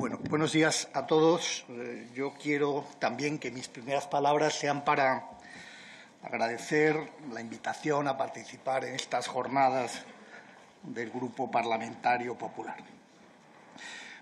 Bueno, buenos días a todos. Yo quiero también que mis primeras palabras sean para agradecer la invitación a participar en estas jornadas del Grupo Parlamentario Popular.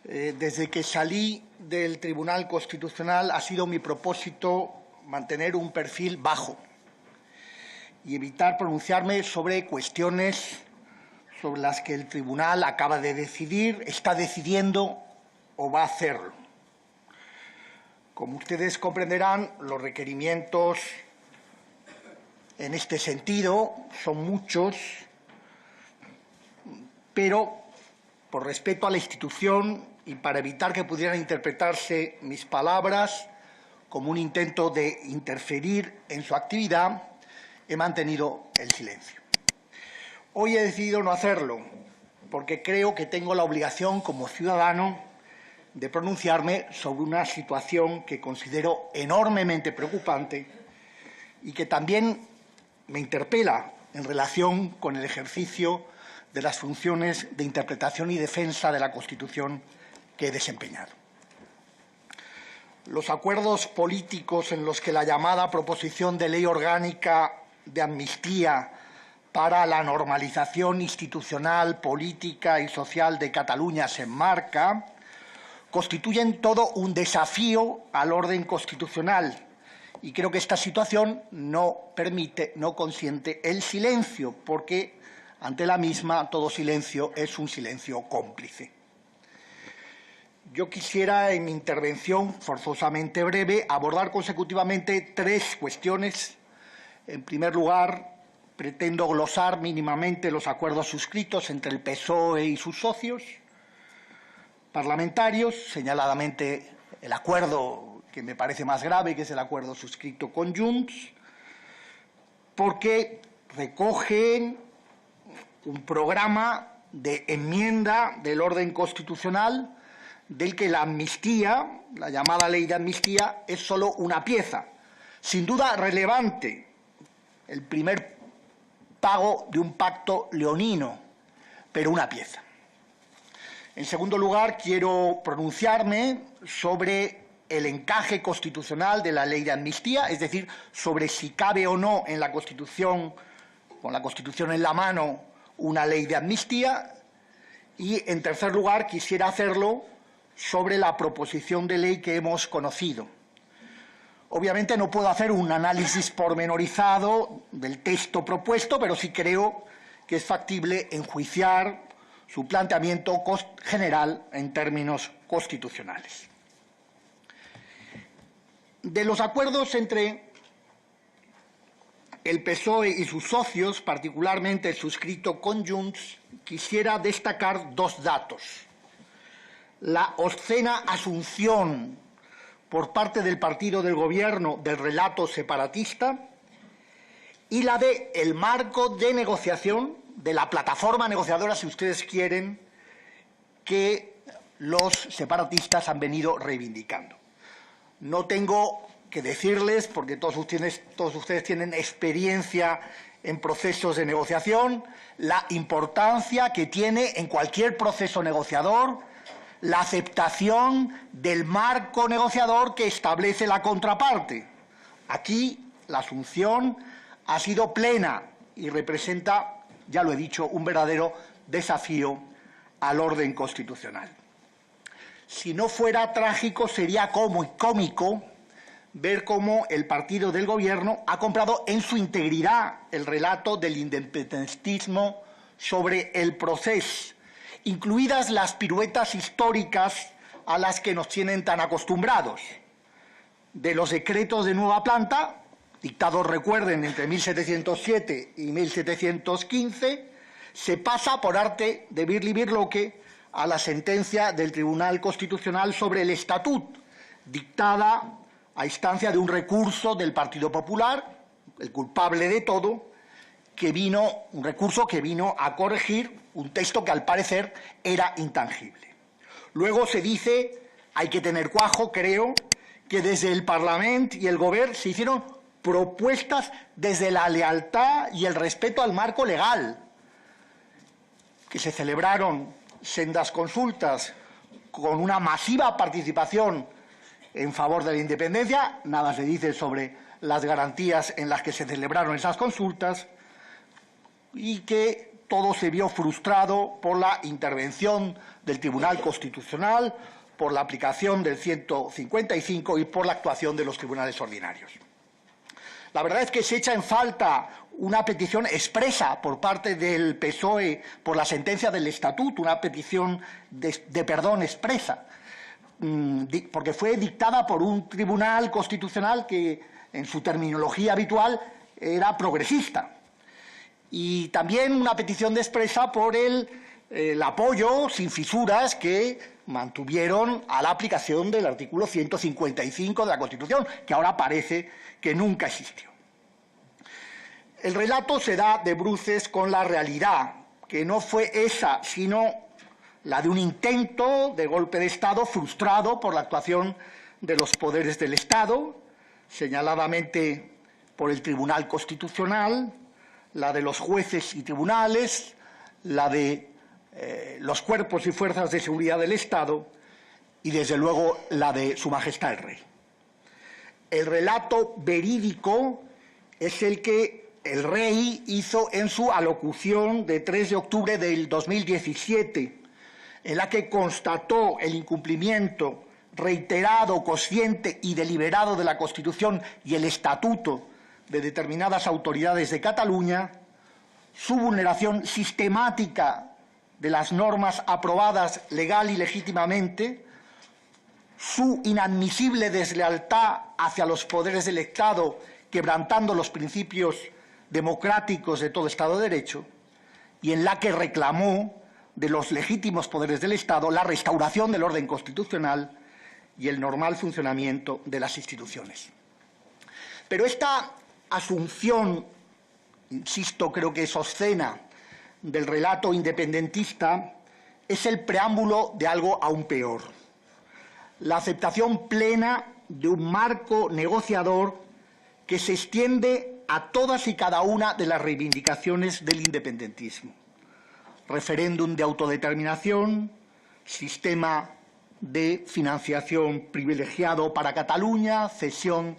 Desde que salí del Tribunal Constitucional ha sido mi propósito mantener un perfil bajo y evitar pronunciarme sobre cuestiones sobre las que el Tribunal acaba de decidir, está decidiendo o va a hacerlo. Como ustedes comprenderán, los requerimientos en este sentido son muchos, pero por respeto a la institución y para evitar que pudieran interpretarse mis palabras como un intento de interferir en su actividad, he mantenido el silencio. Hoy he decidido no hacerlo, porque creo que tengo la obligación como ciudadano de pronunciarme sobre una situación que considero enormemente preocupante y que también me interpela en relación con el ejercicio de las funciones de interpretación y defensa de la Constitución que he desempeñado. Los acuerdos políticos en los que la llamada proposición de ley orgánica de amnistía para la normalización institucional, política y social de Cataluña se enmarca, constituyen todo un desafío al orden constitucional y creo que esta situación no consiente el silencio, porque ante la misma todo silencio es un silencio cómplice. Yo quisiera, en mi intervención forzosamente breve, abordar consecutivamente tres cuestiones. En primer lugar, pretendo glosar mínimamente los acuerdos suscritos entre el PSOE y sus socios parlamentarios, señaladamente el acuerdo que me parece más grave, que es el acuerdo suscrito con Junts, porque recogen un programa de enmienda del orden constitucional del que la amnistía, la llamada ley de amnistía, es solo una pieza, sin duda relevante, el primer pago de un pacto leonino, pero una pieza. En segundo lugar, quiero pronunciarme sobre el encaje constitucional de la ley de amnistía, es decir, sobre si cabe o no en la Constitución, con la Constitución en la mano, una ley de amnistía. Y, en tercer lugar, quisiera hacerlo sobre la proposición de ley que hemos conocido. Obviamente no puedo hacer un análisis pormenorizado del texto propuesto, pero sí creo que es factible enjuiciar su planteamiento general en términos constitucionales. De los acuerdos entre el PSOE y sus socios, particularmente el suscrito con Junts, quisiera destacar dos datos. La obscena asunción por parte del partido del Gobierno del relato separatista y la de el marco de negociación, de la plataforma negociadora, si ustedes quieren, que los separatistas han venido reivindicando. No tengo que decirles, porque todos ustedes tienen experiencia en procesos de negociación, la importancia que tiene en cualquier proceso negociador la aceptación del marco negociador que establece la contraparte. Aquí la asunción ha sido plena y representa, ya lo he dicho, un verdadero desafío al orden constitucional. Si no fuera trágico, sería cómico ver cómo el partido del Gobierno ha comprado en su integridad el relato del independentismo sobre el proceso, incluidas las piruetas históricas a las que nos tienen tan acostumbrados. De los decretos de nueva planta, dictados, recuerden, entre 1707 y 1715, se pasa por arte de Birli-Birloque a la sentencia del Tribunal Constitucional sobre el Estatut, dictada a instancia de un recurso del Partido Popular, el culpable de todo, un recurso que vino a corregir un texto que al parecer era intangible. Luego se dice, hay que tener cuajo, creo, que desde el Parlamento y el Gobierno se hicieron propuestas desde la lealtad y el respeto al marco legal, que se celebraron sendas consultas con una masiva participación en favor de la independencia. Nada se dice sobre las garantías en las que se celebraron esas consultas, y que todo se vio frustrado por la intervención del Tribunal Constitucional, por la aplicación del 155 y por la actuación de los tribunales ordinarios. La verdad es que se echa en falta una petición expresa por parte del PSOE por la sentencia del Estatuto, una petición de perdón expresa, porque fue dictada por un tribunal constitucional que, en su terminología habitual, era progresista. Y también una petición expresa por el apoyo sin fisuras que mantuvieron a la aplicación del artículo 155 de la Constitución, que ahora parece que nunca existió. El relato se da de bruces con la realidad, que no fue esa, sino la de un intento de golpe de Estado frustrado por la actuación de los poderes del Estado, señaladamente por el Tribunal Constitucional, la de los jueces y tribunales, la de los cuerpos y fuerzas de seguridad del Estado y, desde luego, la de Su Majestad el Rey. El relato verídico es el que el Rey hizo en su alocución de 3 de octubre del 2017, en la que constató el incumplimiento reiterado, consciente y deliberado de la Constitución y el Estatuto de determinadas autoridades de Cataluña, su vulneración sistemática de las normas aprobadas legal y legítimamente, su inadmisible deslealtad hacia los poderes del Estado, quebrantando los principios democráticos de todo Estado de Derecho, y en la que reclamó de los legítimos poderes del Estado la restauración del orden constitucional y el normal funcionamiento de las instituciones. Pero esta asunción, insisto, creo que es obscena, del relato independentista es el preámbulo de algo aún peor: la aceptación plena de un marco negociador que se extiende a todas y cada una de las reivindicaciones del independentismo: referéndum de autodeterminación, sistema de financiación privilegiado para Cataluña, cesión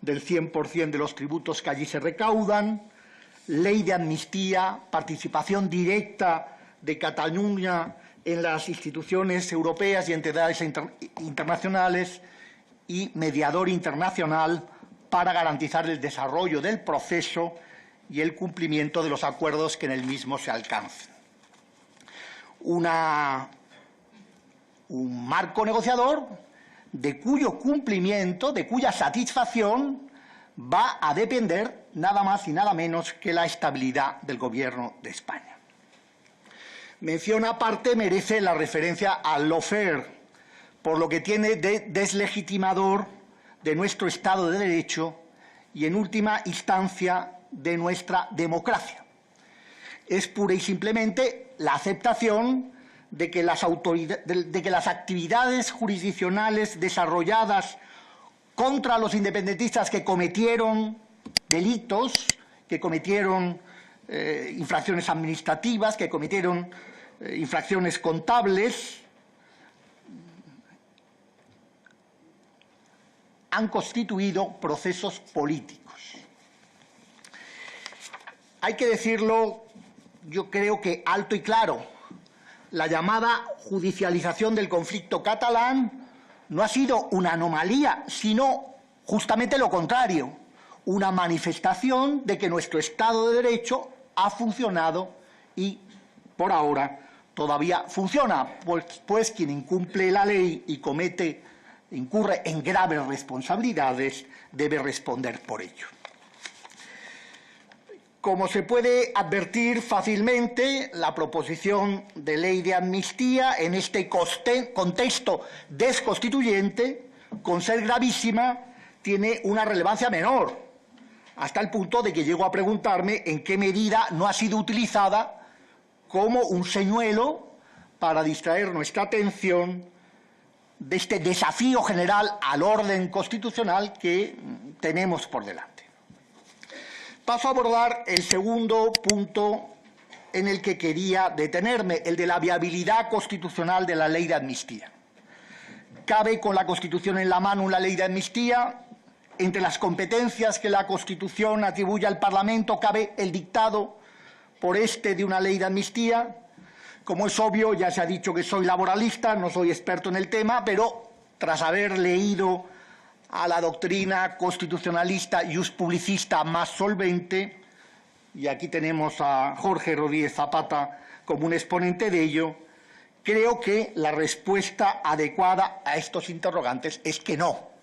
del 100% de los tributos que allí se recaudan, ley de amnistía, participación directa de Cataluña en las instituciones europeas y entidades internacionales, y mediador internacional para garantizar el desarrollo del proceso y el cumplimiento de los acuerdos que en el mismo se alcancen. Un marco negociador de cuyo cumplimiento, de cuya satisfacción, va a depender nada más y nada menos que la estabilidad del Gobierno de España. Mención aparte merece la referencia al lawfare, por lo que tiene de deslegitimador de nuestro Estado de Derecho y, en última instancia, de nuestra democracia. Es pura y simplemente la aceptación de que las actividades jurisdiccionales desarrolladas contra los independentistas que cometieron delitos, que cometieron infracciones administrativas, que cometieron infracciones contables, han constituido procesos políticos. Hay que decirlo, yo creo que alto y claro: la llamada judicialización del conflicto catalán no ha sido una anomalía, sino justamente lo contrario, una manifestación de que nuestro Estado de Derecho ha funcionado y, por ahora, todavía funciona, pues quien incumple la ley y incurre en graves responsabilidades debe responder por ello. Como se puede advertir fácilmente, la proposición de ley de amnistía en este contexto desconstituyente, con ser gravísima, tiene una relevancia menor, hasta el punto de que llego a preguntarme en qué medida no ha sido utilizada como un señuelo para distraer nuestra atención de este desafío general al orden constitucional que tenemos por delante. Paso a abordar el segundo punto en el que quería detenerme, el de la viabilidad constitucional de la ley de amnistía. ¿Cabe con la Constitución en la mano una ley de amnistía? Entre las competencias que la Constitución atribuye al Parlamento, ¿cabe el dictado por este de una ley de amnistía? Como es obvio, ya se ha dicho que soy laboralista, no soy experto en el tema, pero tras haber leído a la doctrina constitucionalista y publicista más solvente, y aquí tenemos a Jorge Rodríguez Zapata como un exponente de ello, creo que la respuesta adecuada a estos interrogantes es que no.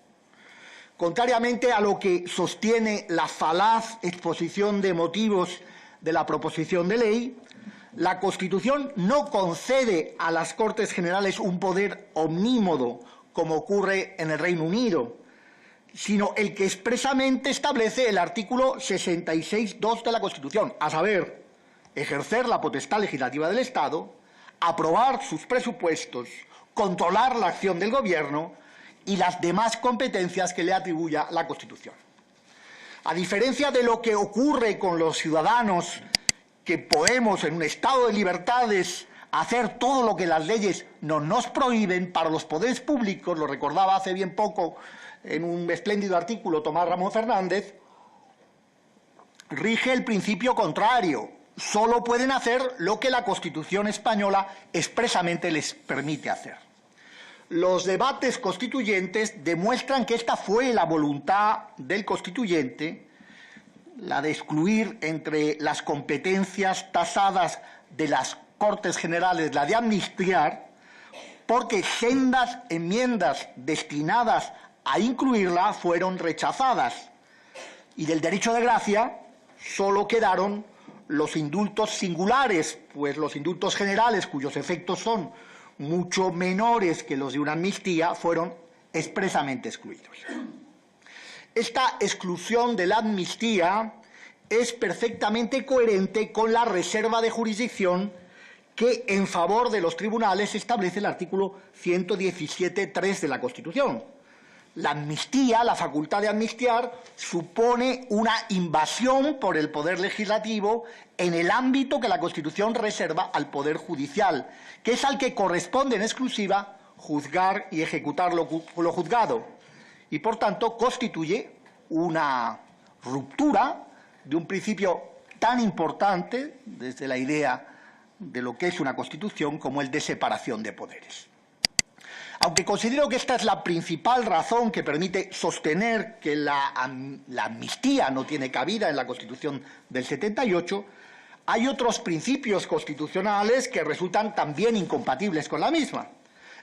Contrariamente a lo que sostiene la falaz exposición de motivos de la proposición de ley, la Constitución no concede a las Cortes Generales un poder omnímodo, como ocurre en el Reino Unido, sino el que expresamente establece el artículo 66.2 de la Constitución, a saber, ejercer la potestad legislativa del Estado, aprobar sus presupuestos, controlar la acción del Gobierno y las demás competencias que le atribuya la Constitución. A diferencia de lo que ocurre con los ciudadanos que podemos, en un estado de libertades, hacer todo lo que las leyes no nos prohíben, para los poderes públicos, lo recordaba hace bien poco en un espléndido artículo Tomás Ramón Fernández, rige el principio contrario. Solo pueden hacer lo que la Constitución española expresamente les permite hacer. Los debates constituyentes demuestran que esta fue la voluntad del constituyente, la de excluir entre las competencias tasadas de las Cortes Generales la de amnistiar, porque sendas enmiendas destinadas a incluirla fueron rechazadas, y del derecho de gracia solo quedaron los indultos singulares, pues los indultos generales, cuyos efectos son mucho menores que los de una amnistía, fueron expresamente excluidos. Esta exclusión de la amnistía es perfectamente coherente con la reserva de jurisdicción que en favor de los tribunales establece el artículo 117.3 de la Constitución. La amnistía, la facultad de amnistiar, supone una invasión por el Poder Legislativo en el ámbito que la Constitución reserva al Poder Judicial, que es al que corresponde en exclusiva juzgar y ejecutar lo juzgado, y por tanto constituye una ruptura de un principio tan importante desde la idea de lo que es una Constitución como el de separación de poderes. Aunque considero que esta es la principal razón que permite sostener que la amnistía no tiene cabida en la Constitución del 78, hay otros principios constitucionales que resultan también incompatibles con la misma.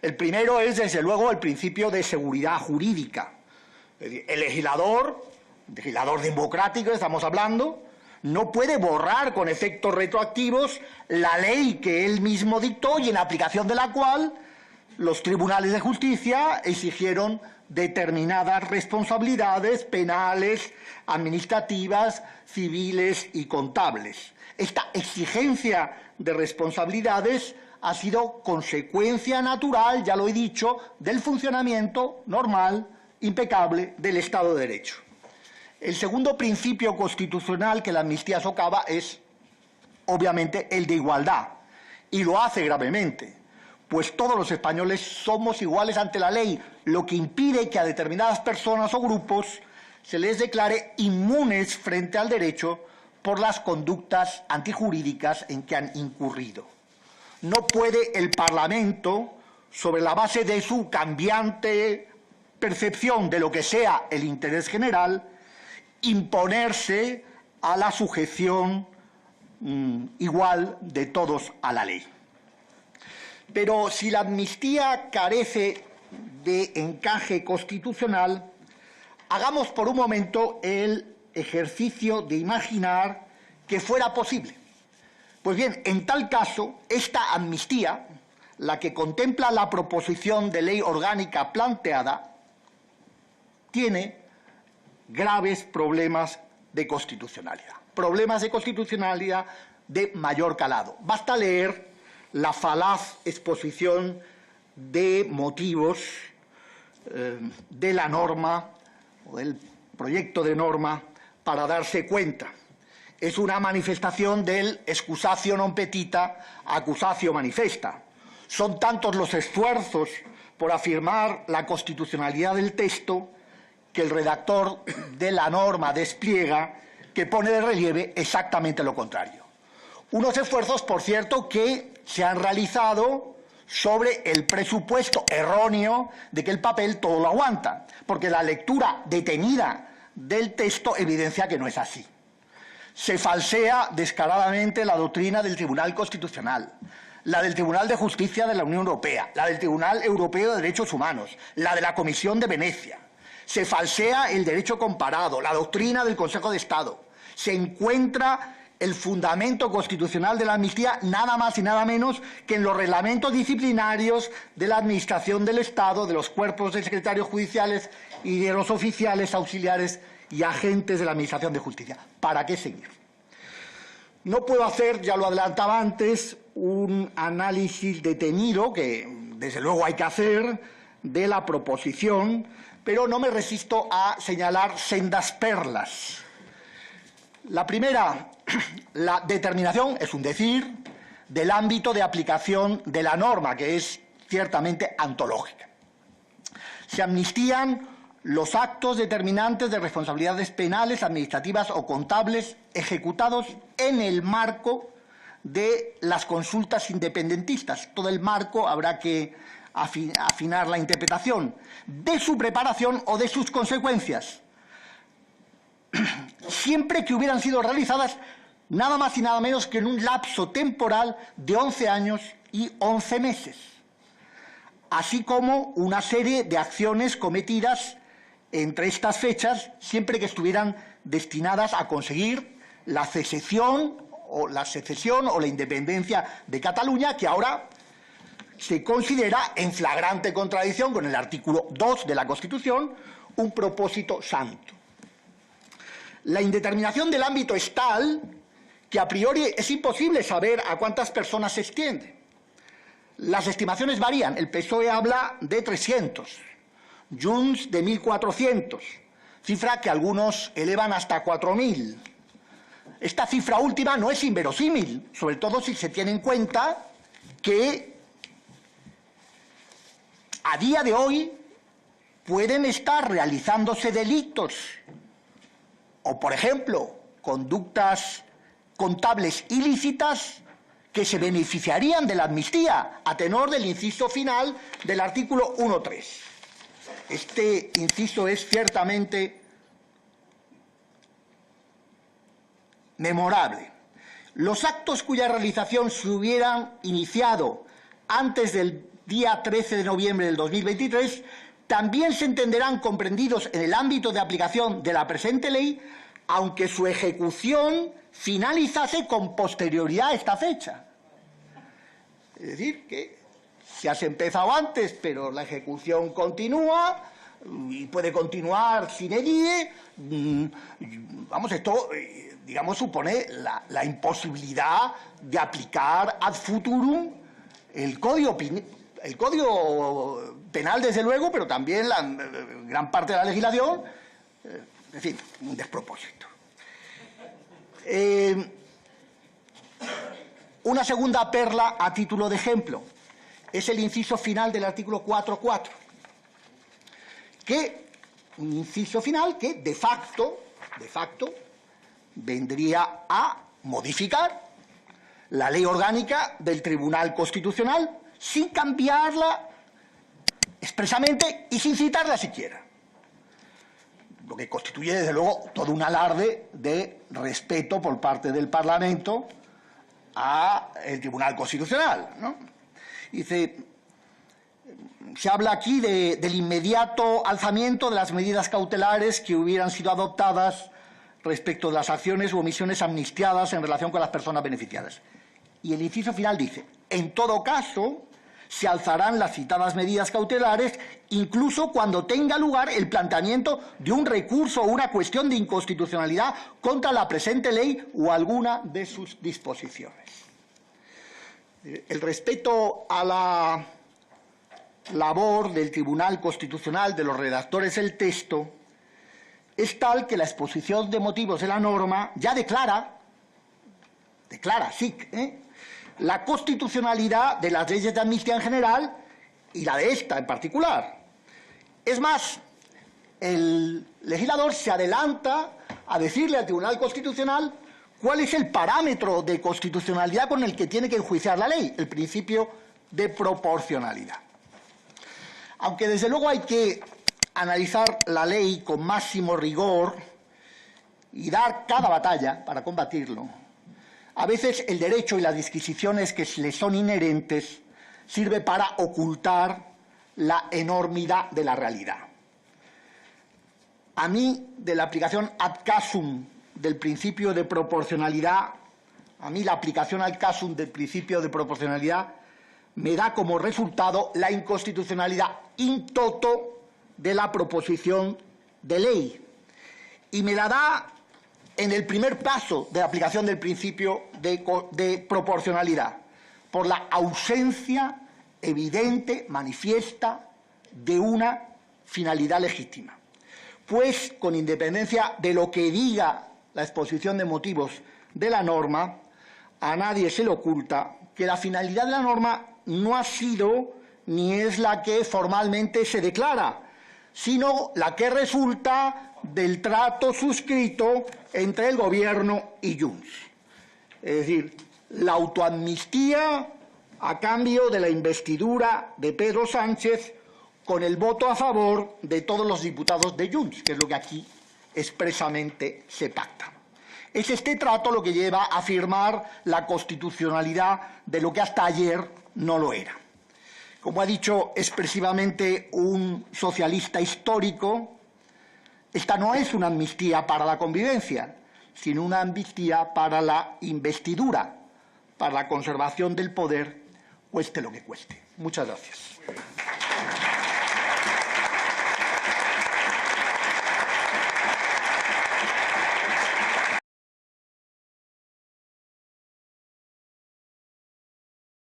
El primero es, desde luego, el principio de seguridad jurídica. El legislador democrático, estamos hablando, no puede borrar con efectos retroactivos la ley que él mismo dictó y en aplicación de la cual los tribunales de justicia exigieron determinadas responsabilidades penales, administrativas, civiles y contables. Esta exigencia de responsabilidades ha sido consecuencia natural, ya lo he dicho, del funcionamiento normal, impecable del Estado de Derecho. El segundo principio constitucional que la amnistía socava es, obviamente, el de igualdad, y lo hace gravemente, pues todos los españoles somos iguales ante la ley, lo que impide que a determinadas personas o grupos se les declare inmunes frente al derecho por las conductas antijurídicas en que han incurrido. No puede el Parlamento, sobre la base de su cambiante percepción de lo que sea el interés general, imponerse a la sujeción igual de todos a la ley. Pero si la amnistía carece de encaje constitucional, hagamos por un momento el ejercicio de imaginar que fuera posible. Pues bien, en tal caso, esta amnistía, la que contempla la proposición de ley orgánica planteada, tiene graves problemas de constitucionalidad. Problemas de constitucionalidad de mayor calado. Basta leer la falaz exposición de motivos de la norma o del proyecto de norma para darse cuenta. Es una manifestación del excusatio non petita, accusatio manifesta. Son tantos los esfuerzos por afirmar la constitucionalidad del texto que el redactor de la norma despliega que pone de relieve exactamente lo contrario. Unos esfuerzos, por cierto, que se han realizado sobre el presupuesto erróneo de que el papel todo lo aguanta, porque la lectura detenida del texto evidencia que no es así. Se falsea descaradamente la doctrina del Tribunal Constitucional, la del Tribunal de Justicia de la Unión Europea, la del Tribunal Europeo de Derechos Humanos, la de la Comisión de Venecia. Se falsea el derecho comparado, la doctrina del Consejo de Estado. Se encuentra el fundamento constitucional de la amnistía nada más y nada menos que en los reglamentos disciplinarios de la Administración del Estado, de los cuerpos de secretarios judiciales y de los oficiales, auxiliares y agentes de la Administración de Justicia. ¿Para qué seguir? No puedo hacer, ya lo adelantaba antes, un análisis detenido, que desde luego hay que hacer, de la proposición, pero no me resisto a señalar sendas perlas. La primera, la determinación, es un decir, del ámbito de aplicación de la norma, que es ciertamente antológica. Se amnistían los actos determinantes de responsabilidades penales, administrativas o contables ejecutados en el marco de las consultas independentistas. Todo el marco habrá que afinar la interpretación de su preparación o de sus consecuencias, siempre que hubieran sido realizadas nada más y nada menos que en un lapso temporal de 11 años y 11 meses, así como una serie de acciones cometidas entre estas fechas, siempre que estuvieran destinadas a conseguir la secesión o la independencia de Cataluña, que ahora se considera en flagrante contradicción con el artículo 2 de la Constitución, un propósito santo. La indeterminación del ámbito es tal que a priori es imposible saber a cuántas personas se extiende. Las estimaciones varían. El PSOE habla de 300, Junts de 1.400, cifra que algunos elevan hasta 4.000. Esta cifra última no es inverosímil, sobre todo si se tiene en cuenta que a día de hoy pueden estar realizándose delitos o, por ejemplo, conductas contables ilícitas que se beneficiarían de la amnistía a tenor del inciso final del artículo 1.3. Este inciso es ciertamente memorable. Los actos cuya realización se hubieran iniciado antes del día 13 de noviembre del 2023 también se entenderán comprendidos en el ámbito de aplicación de la presente ley, aunque su ejecución finalizase con posterioridad a esta fecha. Es decir, que si has empezado antes, pero la ejecución continúa y puede continuar sine die, vamos, esto, digamos, supone la imposibilidad de aplicar ad futurum el Código Penal, desde luego, pero también la gran parte de la legislación, en fin, un despropósito. Una segunda perla a título de ejemplo es el inciso final del artículo 4.4, un inciso final que de facto vendría a modificar la ley orgánica del Tribunal Constitucional sin cambiarla expresamente y sin citarla siquiera, lo que constituye desde luego todo un alarde de respeto por parte del Parlamento al Tribunal Constitucional, ¿no? Dice, se habla aquí del inmediato alzamiento de las medidas cautelares que hubieran sido adoptadas respecto de las acciones u omisiones amnistiadas en relación con las personas beneficiadas. Y el inciso final dice, en todo caso, se alzarán las citadas medidas cautelares incluso cuando tenga lugar el planteamiento de un recurso o una cuestión de inconstitucionalidad contra la presente ley o alguna de sus disposiciones. El respeto a la labor del Tribunal Constitucional, de los redactores del texto, es tal que la exposición de motivos de la norma ya declara, SIC, la constitucionalidad de las leyes de amnistía en general y la de esta en particular. Es más, el legislador se adelanta a decirle al Tribunal Constitucional cuál es el parámetro de constitucionalidad con el que tiene que enjuiciar la ley, el principio de proporcionalidad. Aunque desde luego hay que analizar la ley con máximo rigor y dar cada batalla para combatirlo, a veces el derecho y las disquisiciones que le son inherentes sirve para ocultar la enormidad de la realidad. A mí, de la aplicación ad casum del principio de proporcionalidad, me da como resultado la inconstitucionalidad in toto de la proposición de ley. Y me la da en el primer paso de la aplicación del principio de proporcionalidad, por la ausencia evidente, manifiesta, de una finalidad legítima. Pues, con independencia de lo que diga la exposición de motivos de la norma, a nadie se le oculta que la finalidad de la norma no ha sido ni es la que formalmente se declara, sino la que resulta del trato suscrito entre el Gobierno y Junts. Es decir, la autoamnistía a cambio de la investidura de Pedro Sánchez con el voto a favor de todos los diputados de Junts, que es lo que aquí expresamente se pacta. Es este trato lo que lleva a afirmar la constitucionalidad de lo que hasta ayer no lo era. Como ha dicho expresivamente un socialista histórico, esta no es una amnistía para la convivencia, sino una amnistía para la investidura, para la conservación del poder, cueste lo que cueste. Muchas gracias.